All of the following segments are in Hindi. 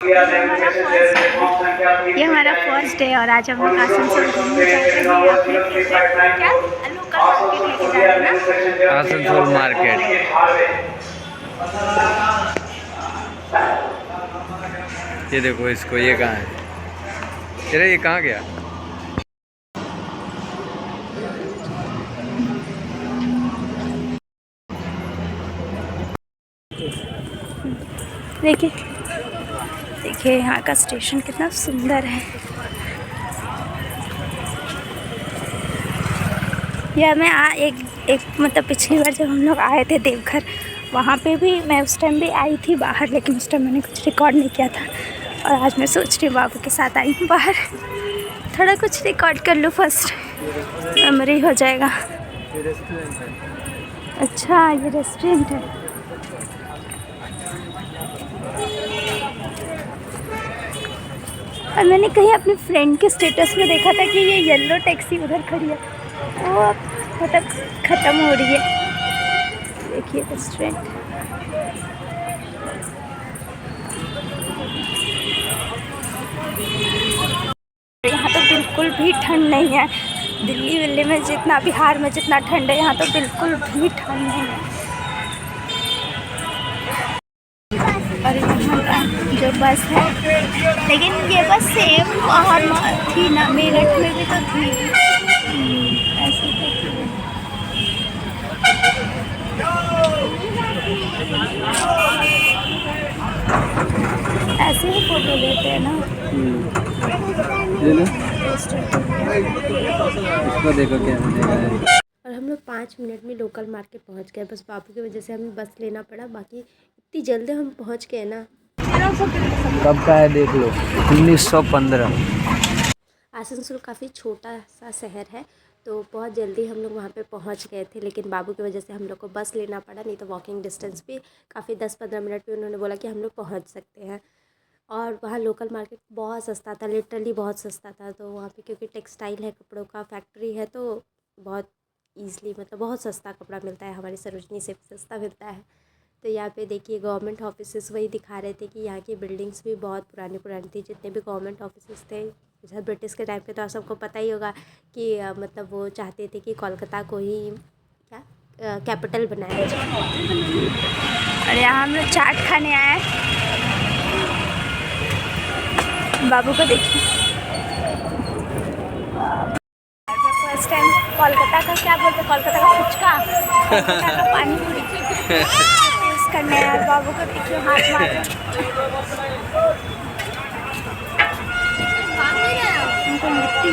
ये हमारा फर्स्ट डे और आज हम लोग आसनसोल घूमने जा रहे हैं अपने फेवरेट क्या लोकल मार्केट लेके जा रहे हैं ना, आसनसोल मार्केट। ये देखो इसको, ये कहाँ है? अरे ये कहाँ गया? देखिए देखिए यहाँ का स्टेशन कितना सुंदर है। या मैं एक मतलब पिछली बार जब हम लोग आए थे देवघर, वहाँ पे भी मैं उस टाइम भी आई थी बाहर, लेकिन उस टाइम मैंने कुछ रिकॉर्ड नहीं किया था। और आज मैं सोच रही हूँ बाबू के साथ आई हूँ बाहर, थोड़ा कुछ रिकॉर्ड कर लूँ, फर्स्ट मेमोरी हो जाएगा। अच्छा ये रेस्टोरेंट है। और मैंने कहीं अपने फ्रेंड के स्टेटस में देखा था कि ये येलो टैक्सी उधर खड़ी है, वो मतलब ख़त्म हो रही है। देखिए रेस्टोरेंट, यहाँ तो बिल्कुल भी ठंड नहीं है। दिल्ली में जितना, बिहार में जितना ठंड है, यहाँ तो बिल्कुल भी ठंड नहीं है। और यहाँ का जो बस है, लेकिन ये बस सेम वहाँ थी ना, मेरठ में भी तो थी। ऐसे तो ऐसे ही फोटो लेते हैं ना। इसको देखो क्या बनेगा। और हम लोग 5 मिनट में लोकल मार्केट पहुंच गए। बस बाबू की वजह से हमें बस लेना पड़ा, बाकी इतनी जल्दी हम पहुंच गए ना। कब का है देख लो, 1915। आसनसोल काफ़ी छोटा सा शहर है, तो बहुत जल्दी हम लोग वहाँ पे पहुँच गए थे, लेकिन बाबू की वजह से हम लोग को बस लेना पड़ा, नहीं तो वॉकिंग डिस्टेंस भी काफ़ी 10-15 मिनट पे उन्होंने बोला कि हम लोग पहुँच सकते हैं। और वहाँ लोकल मार्केट बहुत सस्ता था, लिटरली बहुत सस्ता था। तो वहाँ पे क्योंकि टेक्सटाइल है, कपड़ों का फैक्ट्री है, तो बहुत ईज़िली मतलब बहुत सस्ता कपड़ा मिलता है, हमारी सरोजनी से सस्ता मिलता है। तो यहाँ पे देखिए गवर्नमेंट ऑफिसेस वही दिखा रहे थे कि यहाँ की बिल्डिंग्स भी बहुत पुरानी पुरानी थी, जितने भी गवर्नमेंट ऑफिसेस थे जैसे ब्रिटिश के टाइम पे। तो आप सबको पता ही होगा कि मतलब वो चाहते थे कि कोलकाता को ही क्या कैपिटल बनाया जाए। और यहाँ हम लोग चाट खाने आए। बाबू को देखिए, फर्स्ट टाइम कोलकाता का क्या बोलते हैं, कोलकाता का फुचका, कोलकाता का पानी पूरी टेस्ट करने आए। बाबू को देखिए हाथ मार रहे उनको लिट्टी,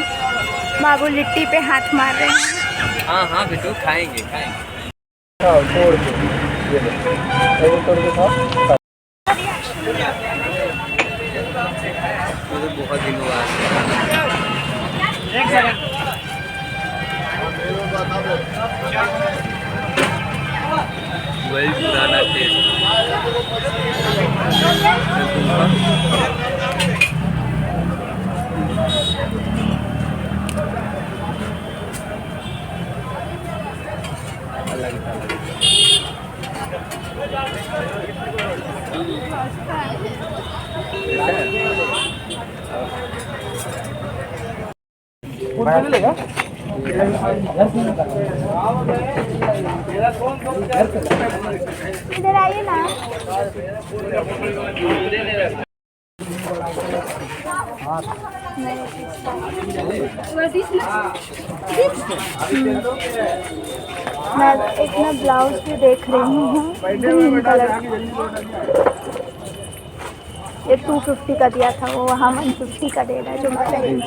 बाबू लिट्टी पे हाथ मार रहे हैं। हाँ हाँ बिट्टू, खाएंगे खाएंगे। तो बहुत दिनों बाद वही पुराना टेस्ट। इधर आइए ना। मैं एक ना ब्लाउज भी देख रही हूँ ग्रीन कलर का, ये 250 का दिया था, वो वहाँ 150 का दे रहा है, जो मैं पहन।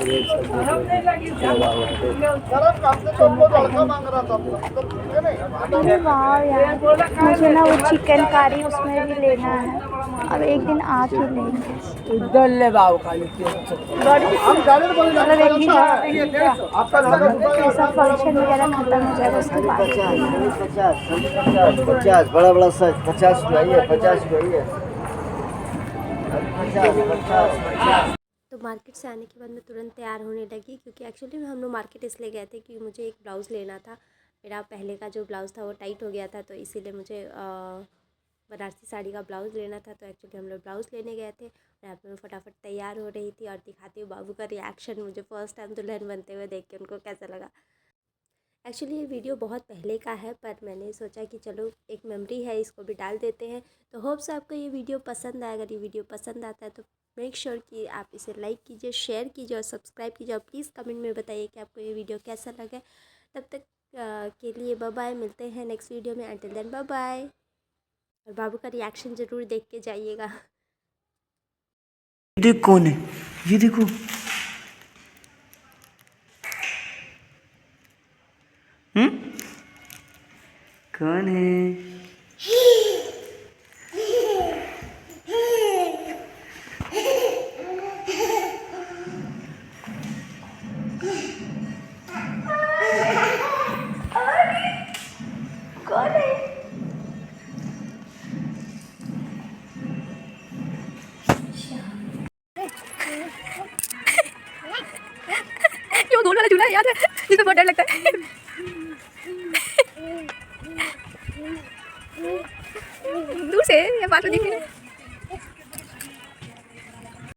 अरे वाह यार, मुझे ना वो चिकन कारी उसमें भी लेना है, अब एक दिन आके लेंगे। ऐसा फंक्शन वगैरह खत्म हो जाएगा उसके बाद। 50 बड़ा बड़ा साइज 50 रुपया, 50 रुपया। तो मार्केट से आने के बाद मैं तुरंत तैयार होने लगी, क्योंकि एक्चुअली में हम लोग मार्केट इसलिए गए थे कि मुझे एक ब्लाउज़ लेना था। मेरा पहले का जो ब्लाउज़ था वो टाइट हो गया था, तो इसीलिए मुझे बनारसी साड़ी का ब्लाउज़ लेना था, तो एक्चुअली हम लोग ब्लाउज़ लेने गए थे। और यहाँ पे मैं फटाफट तैयार हो रही थी और दिखाती हूँ बाबू का रिएक्शन मुझे फर्स्ट टाइम दुल्हन बनते हुए देख के उनको कैसा लगा। एक्चुअली ये वीडियो बहुत पहले का है, पर मैंने सोचा कि चलो एक मेमोरी है, इसको भी डाल देते हैं। तो होप्स आपको ये वीडियो पसंद आए। अगर ये वीडियो पसंद आता है तो मेक श्योर कि आप इसे लाइक कीजिए, शेयर कीजिए और सब्सक्राइब कीजिए। और प्लीज़ कमेंट में बताइए कि आपको ये वीडियो कैसा लगा। तब तक के लिए बाय बाय, मिलते हैं नेक्स्ट वीडियो में। Until then bye bye. और बाबू का रिएक्शन ज़रूर देख के जाइएगा। देख कौन है, ये देखो। कौन है? जो गोल वाला झूला है याद है, जिसमें बहुत डर लगता है। दूर से ये बात दिख रही है।